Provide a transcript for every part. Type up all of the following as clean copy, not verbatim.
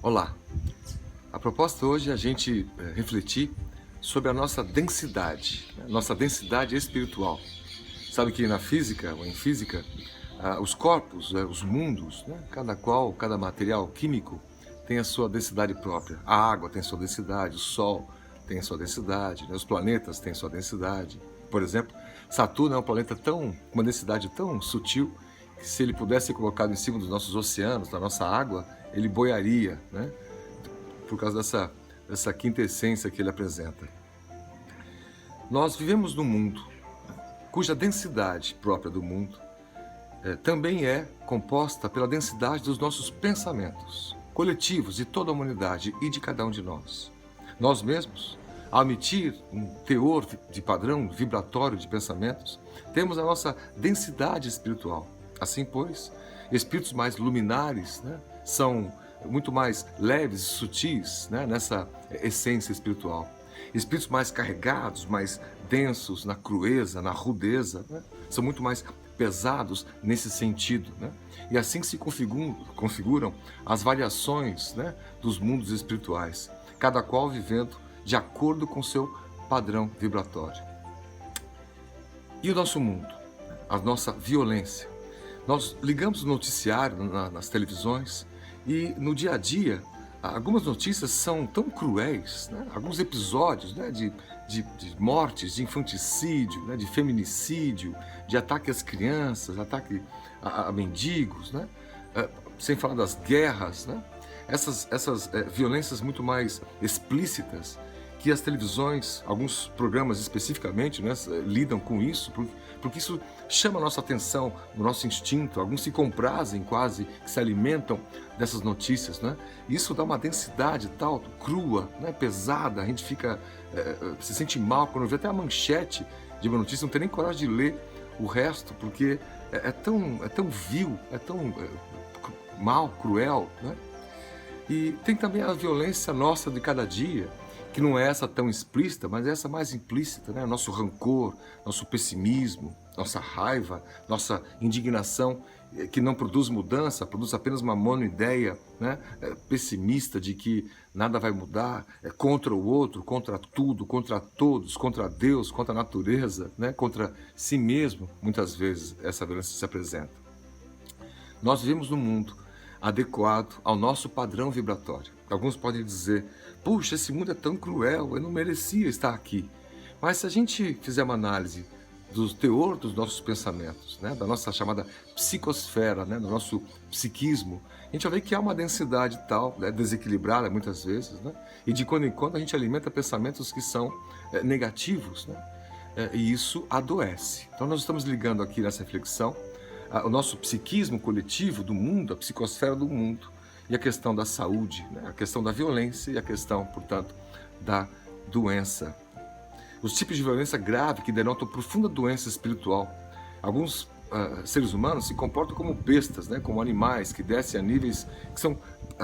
Olá! A proposta hoje é a gente refletir sobre a nossa densidade, né? Nossa densidade espiritual. Sabe que na física, ou em física, os corpos, os mundos, né? Cada material químico tem a sua densidade própria. A água tem sua densidade, o Sol tem a sua densidade, né? Os planetas têm sua densidade. Por exemplo, Saturno é um planeta com uma densidade tão sutil que se ele pudesse ser colocado em cima dos nossos oceanos, da nossa água, ele boiaria, né? Por causa dessa quintessência que ele apresenta. Nós vivemos num mundo cuja densidade própria do mundo também é composta pela densidade dos nossos pensamentos coletivos de toda a humanidade e de cada um de nós. Nós mesmos, ao emitir um teor de padrão vibratório de pensamentos, temos a nossa densidade espiritual. Assim, pois, espíritos mais luminares, né, são muito mais leves e sutis, né, nessa essência espiritual. Espíritos mais carregados, mais densos na crueza, na rudeza, né, são muito mais pesados nesse sentido, né? E assim se configuram as variações, né, dos mundos espirituais, cada qual vivendo de acordo com seu padrão vibratório. E o nosso mundo, a nossa violência. Nós ligamos o noticiário nas televisões e no dia a dia algumas notícias são tão cruéis, né? Alguns episódios, né, de mortes, de infanticídio, né, de feminicídio, de ataque às crianças, ataque a mendigos, né? Sem falar das guerras, né? Essas violências muito mais explícitas que as televisões, alguns programas especificamente, né, lidam com isso, porque isso chama a nossa atenção, o nosso instinto. Alguns se comprazem quase, que se alimentam dessas notícias, né? Isso dá uma densidade tal, crua, né, pesada. A gente fica, se sente mal quando vê até a manchete de uma notícia, não tem nem coragem de ler o resto, porque é tão vil, é tão mal, cruel, né? E tem também a violência nossa de cada dia, que não é essa tão explícita, mas é essa mais implícita, né? Nosso rancor, nosso pessimismo, nossa raiva, nossa indignação, que não produz mudança, produz apenas uma monoideia, né? Pessimista de que nada vai mudar, é contra o outro, contra tudo, contra todos, contra Deus, contra a natureza, né? Contra si mesmo, muitas vezes essa violência se apresenta. Nós vivemos num mundo adequado ao nosso padrão vibratório. Alguns podem dizer: puxa, esse mundo é tão cruel, eu não merecia estar aqui. Mas se a gente fizer uma análise do teor dos nossos pensamentos, né, da nossa chamada psicosfera, né, do nosso psiquismo, a gente vai ver que há uma densidade tal, né, desequilibrada muitas vezes, né, e de quando em quando a gente alimenta pensamentos que são negativos, né, e isso adoece. Então nós estamos ligando aqui nessa reflexão o nosso psiquismo coletivo do mundo, a psicosfera do mundo, e a questão da saúde, né? A questão da violência e a questão, portanto, da doença. Os tipos de violência grave que denotam profunda doença espiritual. Alguns seres humanos se comportam como bestas, né? Como animais que descem a níveis que são,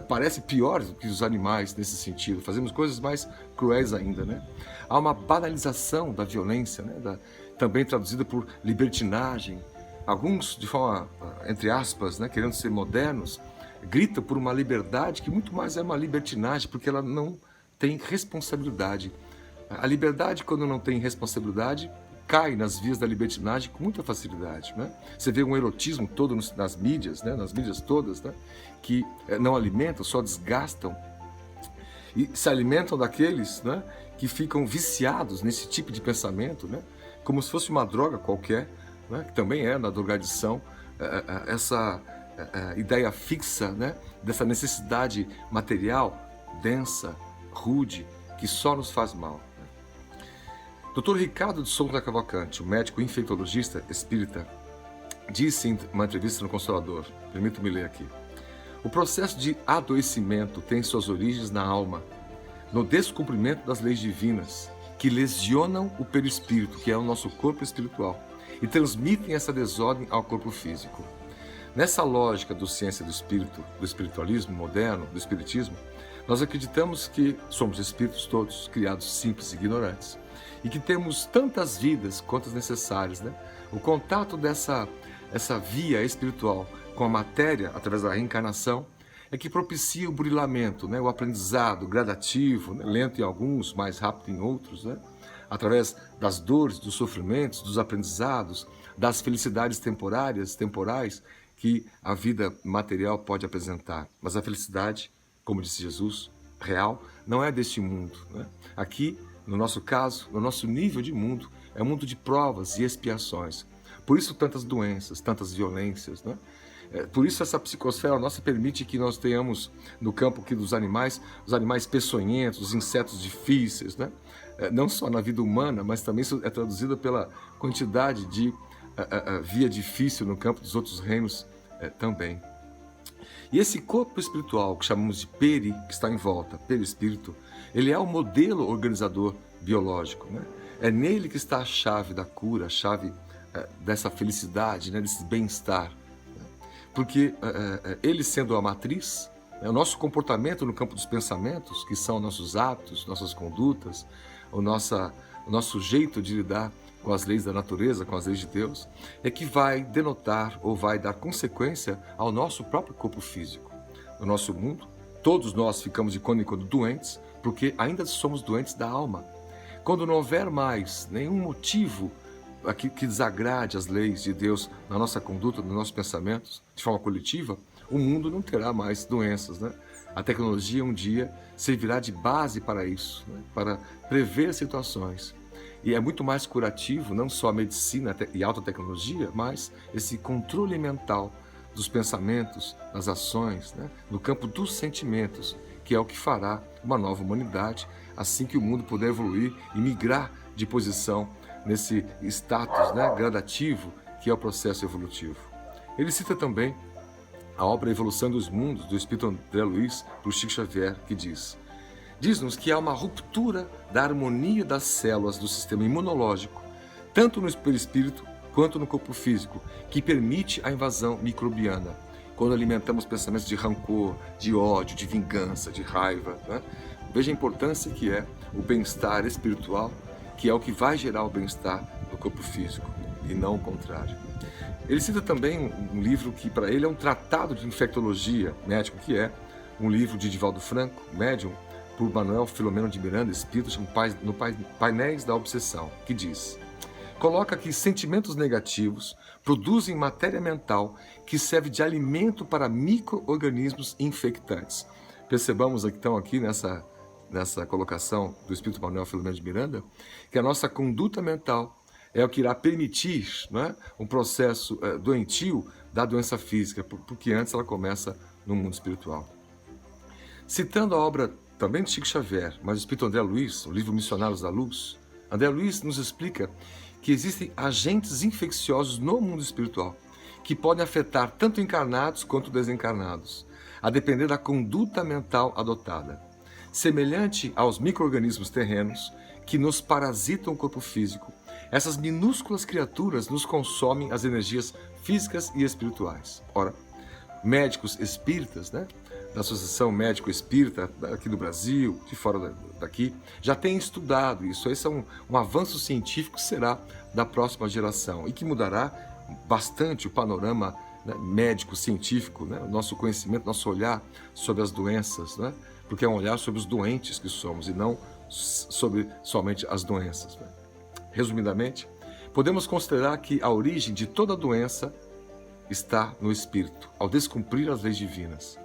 parecem piores do que os animais nesse sentido. Fazemos coisas mais cruéis ainda, né? Há uma banalização da violência, né? Também traduzida por libertinagem. Alguns, de forma, entre aspas, né, querendo ser modernos, gritam por uma liberdade que muito mais é uma libertinagem, porque ela não tem responsabilidade. A liberdade, quando não tem responsabilidade, cai nas vias da libertinagem com muita facilidade, né? Você vê um erotismo todo nas mídias, né, nas mídias todas, né, que não alimentam, só desgastam, e se alimentam daqueles, né, que ficam viciados nesse tipo de pensamento, né, como se fosse uma droga qualquer, né, que também é na drogadição, essa ideia fixa, né, dessa necessidade material, densa, rude, que só nos faz mal. Dr. Ricardo de Souza Cavalcante, o médico infectologista espírita, disse em uma entrevista no Consolador, permito-me ler aqui: o processo de adoecimento tem suas origens na alma, no descumprimento das leis divinas, que lesionam o perispírito, que é o nosso corpo espiritual, e transmitem essa desordem ao corpo físico. Nessa lógica do ciência do espírito, do espiritualismo moderno, do espiritismo, nós acreditamos que somos espíritos todos, criados simples e ignorantes, e que temos tantas vidas quantas necessárias, né? O contato essa via espiritual com a matéria, através da reencarnação, é que propicia o burilamento, né? O aprendizado gradativo, né? Lento em alguns, mais rápido em outros, né? Através das dores, dos sofrimentos, dos aprendizados, das felicidades temporais, que a vida material pode apresentar. Mas a felicidade, como disse Jesus, real, não é deste mundo, né? Aqui, no nosso caso, no nosso nível de mundo, é um mundo de provas e expiações. Por isso tantas doenças, tantas violências, né? Por isso essa psicosfera nossa permite que nós tenhamos no campo aqui dos animais, os animais peçonhentos, os insetos difíceis, né? Não só na vida humana, mas também isso é traduzido pela quantidade de via difícil no campo dos outros reinos também. E esse corpo espiritual, que chamamos de peri, que está em volta, perispírito, ele é o modelo organizador biológico, né? É nele que está a chave da cura, a chave dessa felicidade, né? Desse bem-estar. Né? Porque ele sendo a matriz, o nosso comportamento no campo dos pensamentos, que são nossos hábitos, nossas condutas, o nosso jeito de lidar com as leis da natureza, com as leis de Deus, é que vai denotar ou vai dar consequência ao nosso próprio corpo físico. No nosso mundo, todos nós ficamos de quando em quando doentes, porque ainda somos doentes da alma. Quando não houver mais nenhum motivo que desagrade as leis de Deus na nossa conduta, nos nossos pensamentos, de forma coletiva, o mundo não terá mais doenças, né? A tecnologia um dia servirá de base para isso, né? Para prever situações. E é muito mais curativo, não só a medicina e a alta tecnologia, mas esse controle mental dos pensamentos, das ações, né? No campo dos sentimentos, que é o que fará uma nova humanidade, assim que o mundo puder evoluir e migrar de posição nesse status, né, gradativo, que é o processo evolutivo. Ele cita também a obra Evolução dos Mundos, do Espírito André Luiz, por Chico Xavier, que diz-nos que há uma ruptura da harmonia das células do sistema imunológico, tanto no perispírito quanto no corpo físico, que permite a invasão microbiana. Quando alimentamos pensamentos de rancor, de ódio, de vingança, de raiva, né? Veja a importância que é o bem-estar espiritual, que é o que vai gerar o bem-estar no corpo físico, e não o contrário. Ele cita também um livro que para ele é um tratado de infectologia médico, que é um livro de Divaldo Franco, médium, por Manuel Filomeno de Miranda, espírito, no Painéis da Obsessão, que diz: coloca que sentimentos negativos produzem matéria mental que serve de alimento para micro-organismos infectantes. Percebamos então aqui nessa colocação do espírito Manuel Filomeno de Miranda, que a nossa conduta mental é o que irá permitir, né, um processo doentio da doença física, porque antes ela começa no mundo espiritual. Citando a obra também de Chico Xavier, mas do espírito André Luiz, o livro Missionários da Luz, André Luiz nos explica que existem agentes infecciosos no mundo espiritual, que podem afetar tanto encarnados quanto desencarnados, a depender da conduta mental adotada. Semelhante aos micro-organismos terrenos que nos parasitam o corpo físico, essas minúsculas criaturas nos consomem as energias físicas e espirituais. Ora, médicos espíritas, né, da Associação Médico Espírita aqui do Brasil, de fora daqui, já têm estudado isso. Esse é um avanço científico que será da próxima geração e que mudará bastante o panorama, né, médico, científico, né, o nosso conhecimento, nosso olhar sobre as doenças, né, porque é um olhar sobre os doentes que somos e não sobre somente as doenças. Né. Resumidamente, podemos considerar que a origem de toda doença está no espírito, ao descumprir as leis divinas.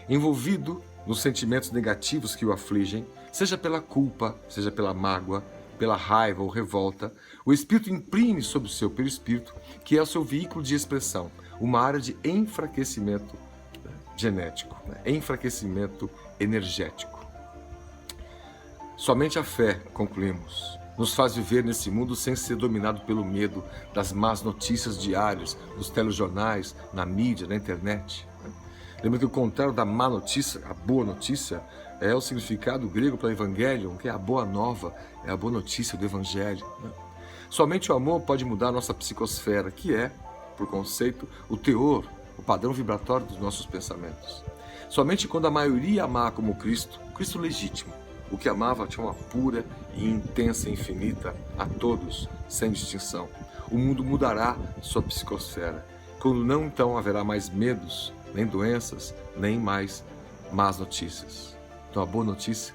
Envolvido nos sentimentos negativos que o afligem, seja pela culpa, seja pela mágoa, pela raiva ou revolta, o espírito imprime sobre o seu perispírito, que é o seu veículo de expressão, uma área de enfraquecimento genético, enfraquecimento energético. Somente a fé, concluímos, nos faz viver nesse mundo sem ser dominado pelo medo das más notícias diárias, dos telejornais, na mídia, na internet. Lembra que o contrário da má notícia, a boa notícia, é o significado grego para Evangelion, que é a boa nova, é a boa notícia do Evangelho. Né? Somente o amor pode mudar a nossa psicosfera, que é, por conceito, o teor, o padrão vibratório dos nossos pensamentos. Somente quando a maioria amar como Cristo, o Cristo legítimo, o que amava de forma pura e intensa e infinita a todos, sem distinção, o mundo mudará sua psicosfera. Quando não, então, haverá mais medos, nem doenças, nem mais más notícias. Então a boa notícia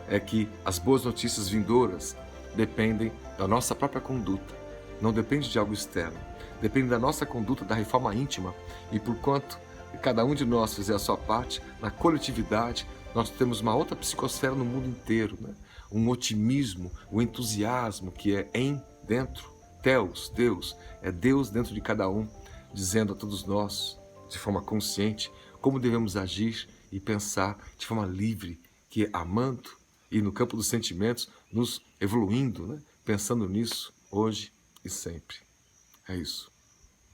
é que as boas notícias vindouras dependem da nossa própria conduta, não depende de algo externo, depende da nossa conduta, da reforma íntima, e porquanto cada um de nós fizer a sua parte, na coletividade, nós temos uma outra psicosfera no mundo inteiro, né? Um otimismo, um entusiasmo que é em, dentro, Theos, Deus, é Deus dentro de cada um, dizendo a todos nós, de forma consciente, como devemos agir e pensar de forma livre, que é amando e no campo dos sentimentos, nos evoluindo, né? Pensando nisso hoje e sempre. É isso.